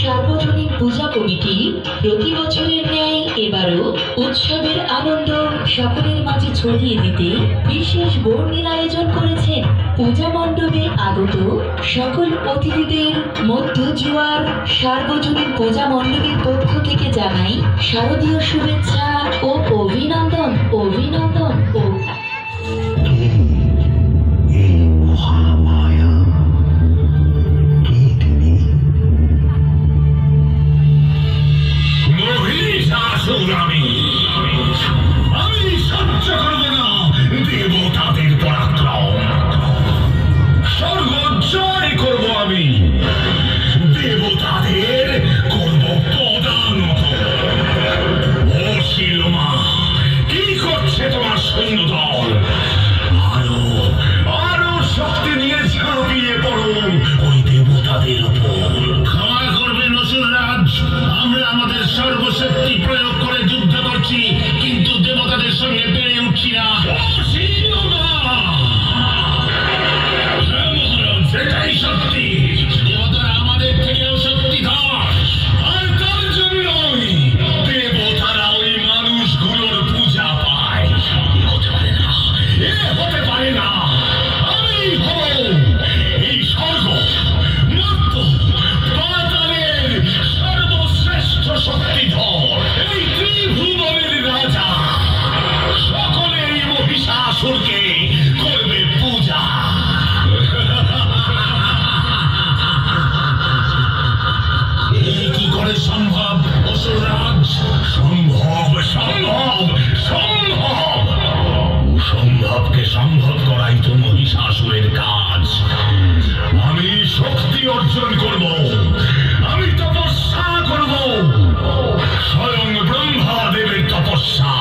সার্বজনীন পূজা কমিটি প্রতি বছরের ন্যায় এবারও উৎসবের আনন্দ সকলের মাঝে ছড়িয়ে দিতে বিশেষ বর্ণিল আয়োজন করেছেন। পূজা মণ্ডপে আগত সকল অতিথিদের মধ্য জুয়ার সার্বজনীন পূজা মণ্ডপের পক্ষ থেকে জানাই শারদীয় শুভেচ্ছা ও অভিনন্দন। অভিনন্দন ও আমি সহ্য করব না দেবতাদের পরাক্রম। স্বর্গ জয় করব আমি, দেবতাদের করব পদানত। ও শিলমা, কি করছে তোমার সৈন্য দল? আরো আরো শক্তি নিয়ে ঝাঁপিয়ে পড়ো ওই দেবতাদের উপর। ক্ষমা করবেন অসুররাজ, আমরা আমাদের সর্বশক্তি প্রয়োগ করে যুদ্ধ করছি, কিন্তু দেবতাদের সঙ্গে পেরে উঠছি না। সেটাই সত্যি, দেবতারা আমাদের থেকেও শক্তিধর, আর তার জন্যই দেবতারা ওই মানুষগুলোর পূজা পায়। হতে পারে না, এ হতে পারে না। আমি হব এই স্বর্গ মর্ত পাতালের সর্বশ্রেষ্ঠ শক্তিধর, এই ত্রিভুবনের রাজা। সকলেই মহিষাসুরকে করবে পূজা। কি করে সম্ভব অসুররাজ? সম্ভব সম্ভব সম্ভব। সম্ভবকে সম্ভব করাই তো মহিষাসুরের কাজ। আমি শক্তি অর্জন করব, আমি তপস্যা করব, স্বয়ং ব্রহ্মা দেবের তপস্যা।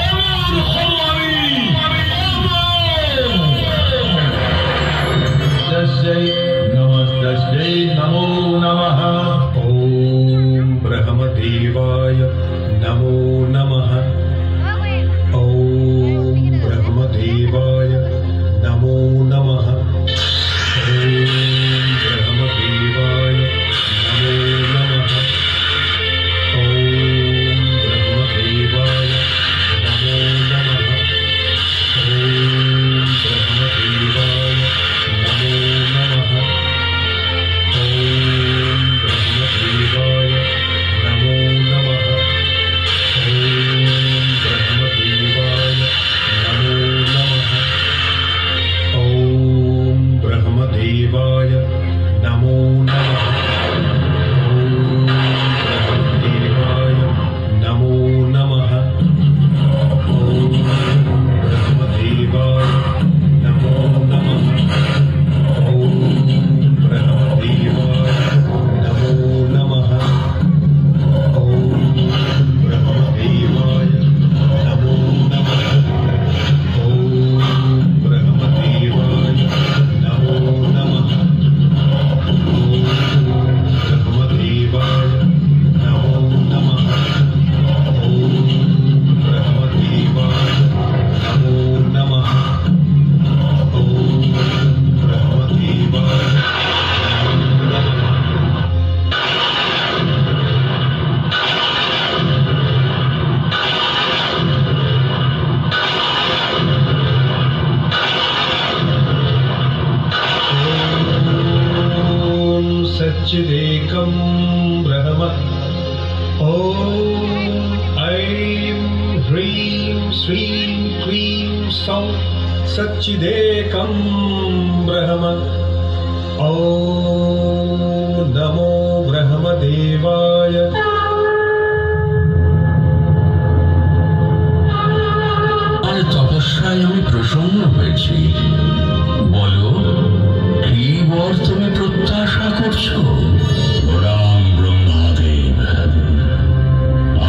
অমর হব আমি, नमस्तस्यै नमो नमः। ॐ ब्रह्मदेवाय नमो नमः। ॐ ब्रह्मदेवाय नमो नमः। ॐ ब्रह्मदेवाय नमो नमः। ॐ ब्रह्मदेवाय नमो नमः। ॐ ब्रह्मदेवाय नमो नमः। ॐ ब्रह्मदेवाय नमो नमः। ॐ ब्रह्मदेवाय नमो नमः। ॐ ब्रह्मदेवाय नमो नमः। ॐ ब्रह्मदेवाय नमो नमः। ॐ ब्रह्मदेवाय नमो नमः। ॐ ब्रह्मदेवाय नमो नमः। ॐ ब्रह्मदेवाय नमो नमः। ॐ ब्रह्मदेवाय नमो नमः। सच्चिदेकं ब्रह्म। ॐ ऐं ह्रीं श्रीं क्लीं सौं सच्चिदेकं ब्रह्म। ॐ नमो ब्रह्मदेवाय। আর তপস্যায় আমি প্রসন্ন হয়েছি। বলো, কি বর তুমি প্রত্যাশা করছো? রাম ব্রহ্মাদেব,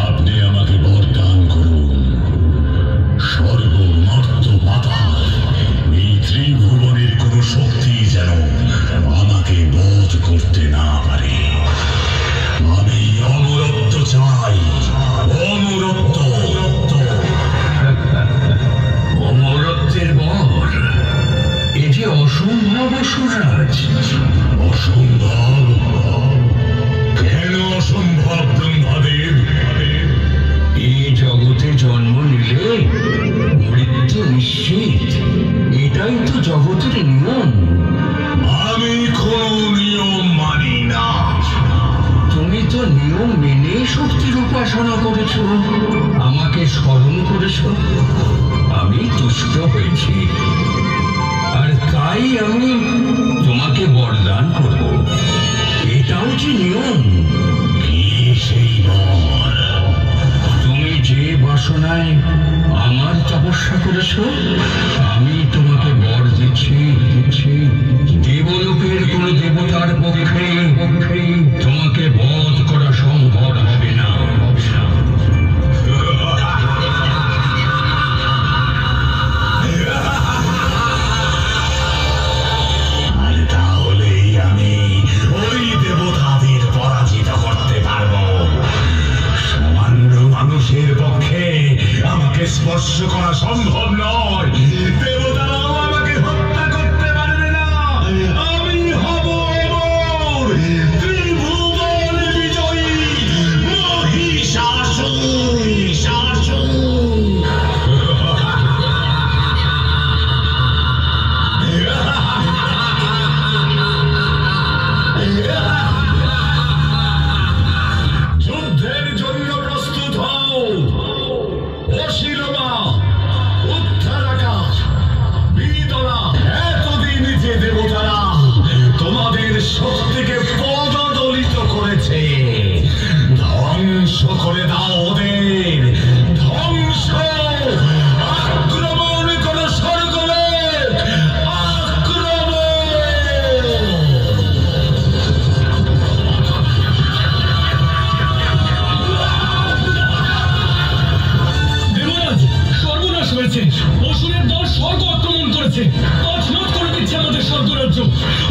আপনি আমাকে বরদান করুন। স্বর্গ মর্ত পাতাল এই ত্রিভুবনের কোন শক্তি যেন আমাকে বধ করতে না পারে। আমি অমরত্ব চাই, অমরত্ব। অমরত্বের বর, এ যে অসম্ভব অসুররাজ। অসম্ভব নিশ্চিত এটাই তো জগতের নিয়ম? আমি কোনো নিয়ম মানি না। তুমি তো নিয়ম মেনে শক্তির উপাসনা করেছ, আমাকে স্মরণ করেছ, আমি তুষ্ট হয়েছি, আর তাই আমি তোমাকে বরদান করব। এটাও যে নিয়ম। কি সেই বর? তুমি যে বাসনায় আমার তপস্যা করেছ, আমি তোমাকে বর দিচ্ছি। দেবলোকের কোন দেবতার পক্ষে তোমাকে বধ করা সম্ভব হবে না। আর তাহলেই আমি ওই দেবতাদের পরাজিত করতে পারবো। সামান্য মানুষের পক্ষে আমাকে স্পর্শ করা সম্ভব নয়। দেবতারাও আমাকে হত্যা করতে পারবে না। আমি হব অমর, ত্রিভুবন বিজয়ী মহিষাসুর। যুদ্ধের জন্য প্রস্তুত হও। অশিলমা, উত্তরাকাশ, বিদলা, এতদিন যে দেবতারা তোমাদের শক্তিকে পদদলিত করেছে, ধ্বংস করে দাও ওদের। ধ্বংস! আক্রমণ করো স্বর্গলোক! আক্রমণ! দেবরাজ, সর্বনাশ হয়েছে। অসুরের দল স্বর্গ আক্রমণ করেছে, তছনছ করে দিচ্ছে আমাদের স্বর্গরাজ্য।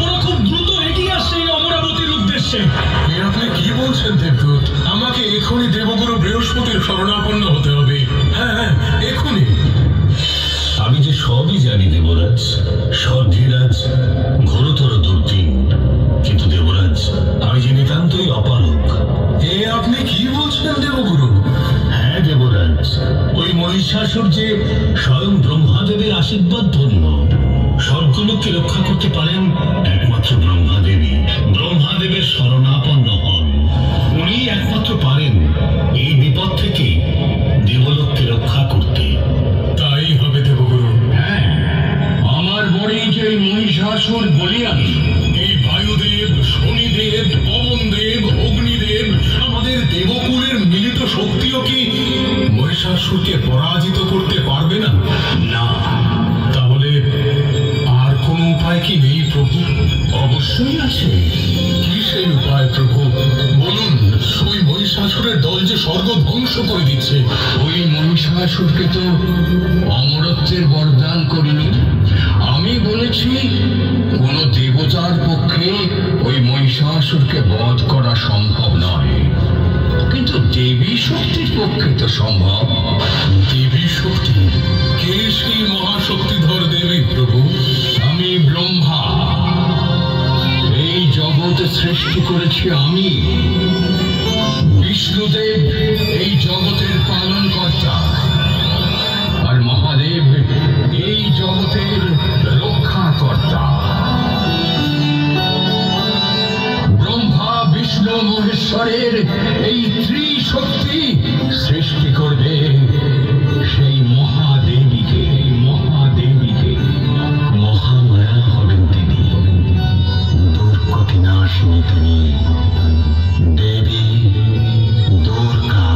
ওরা খুব দ্রুত এগিয়ে আসছে এই অমরাবতীর উদ্দেশ্যে। আপনি কি বলছেন দেবদূত? আমাকে এখনই দেবগুরু বৃহস্পতির শরণাপন্ন হতে হবে। হ্যাঁ হ্যাঁ, এখনই। আমি যে সবই জানি দেবরাজ। স্বর্গেরাজ ঘোরতর দুর্দিন, কিন্তু দেবরাজ আমি যে নিতান্তই অপারক। এ আপনি কি বলছেন দেবগুরু? হ্যাঁ দেবরাজ, ওই মহিষাসুর যে স্বয়ং ব্রহ্মাদেবের আশীর্বাদ ধন্য। স্বর্গলোককে রক্ষা করতে পারেন একমাত্র ব্রহ্মাদেবী। ব্রহ্মাদেবের শরণাপন্ন হন, উনি একমাত্র পারেন এই বিপদ থেকে দেবলোককে রক্ষা করতে। তাই হবে দেবগুরু। হ্যাঁ, আমার বড়ি যে মহিষাসুর বলি আমি। এই বায়ুদেব, শনিদেব, পবনদেব, অগ্নিদেব, আমাদের দেবকুলের মিলিত শক্তিও কি মহিষাসুরকে পরাজিত করতে পারবে না? না, তাহলে আর কোনো উপায় কি নেই প্রভু? অবশ্যই আছে। কি সেই উপায় প্রভু? বলুন। ওই মহিষাসুরের দল যে স্বর্গ ধ্বংস করে দিচ্ছে। ওই মহিষাসুরকে তো অমরত্বের বরদান করিনি। আমি বলেছি কোন দেবতার পক্ষে ওই মহিষাসুরকে বধ করা সম্ভব নয়, কিন্তু দেবী শক্তির পক্ষে তো সম্ভব। দেবী শক্তি? কে সেই মহাশক্তিধর দেবী প্রভু? আমি ব্রহ্মা। এই জগৎ সৃষ্টি করেছি আমি। বিষ্ণুদেব এই জগতের পালন কর্তা, আর মহাদেব এই জগতের রক্ষা কর্তা। ব্রহ্মা, বিষ্ণু, মহেশ্বরের এই ত্রিশক্তি সৃষ্টি করবে সেই মহাদেবীকে। মহামায়া হবেন তিনি, দুর্গতিনাশিনী তিনি, দেবী দুর্গা।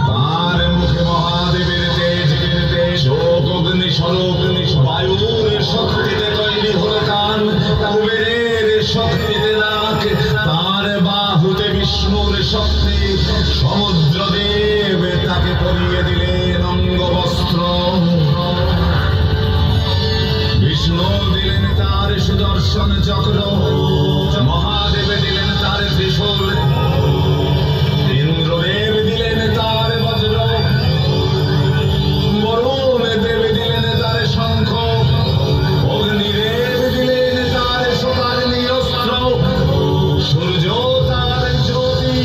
তার মুখে মহাদেবের তেজ, অগ্নি স্বরূপ বায়ুর শক্তিতে তৈরি হলো কান, কুবেরের শক্তিতে নাক, তার বাহুতে বিষ্ণুর শক্তি। সমুদ্র দেব তাকে পরিয়ে দিলেন অঙ্গবস্ত্র। বিষ্ণু দিলেন তার সুদর্শন চক্র, মহাদেব দিলেন তার ত্রিশূল, ইন্দ্রদেব দিলেন তার বজ্র, বরুণ দেব দিলেন তার শঙ্খ, অগ্নিদেব দিলেন তার সোপাগ্নি অস্ত্র, সূর্য তার জ্যোতি,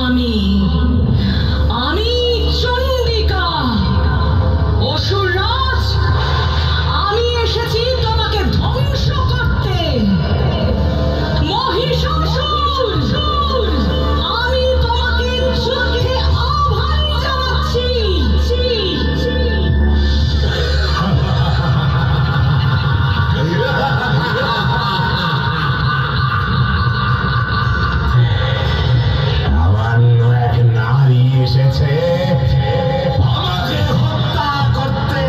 আমি আমি চণ্ডিকা অসুররাজ, আমি এসেছি তোমাকে ধ্বংস করতে। মহিষাসুর, আমি তোমাকে যুদ্ধে আহ্বান জানাচ্ছি। সামান্য এক নারী এসেছে আমাকে হত্যা করতে।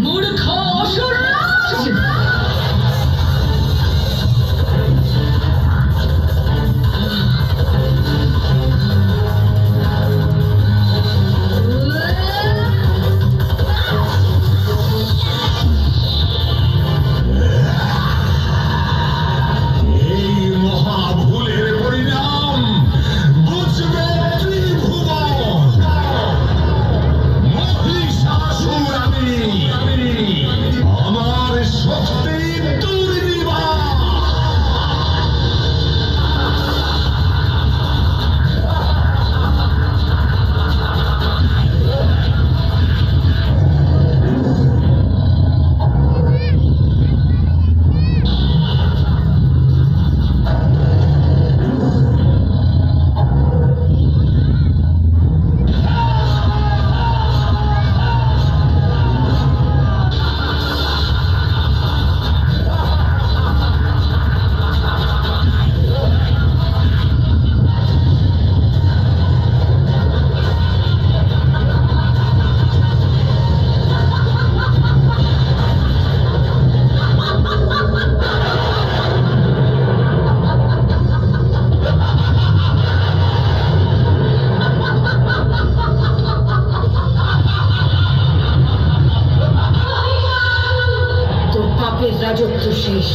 মূর্খ অসুররাজ, এই মহাভুলের পরিণাম বুঝবে ত্রিভুবন। মহিষাসুর আমি, আমার শক্তি দুর্নিবার। তোর পাপের রাজত্ব শেষ,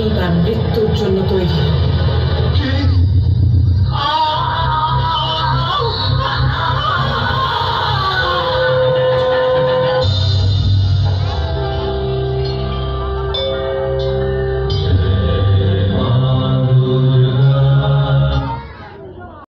এইবার মৃত্যুর জন্য তৈরি।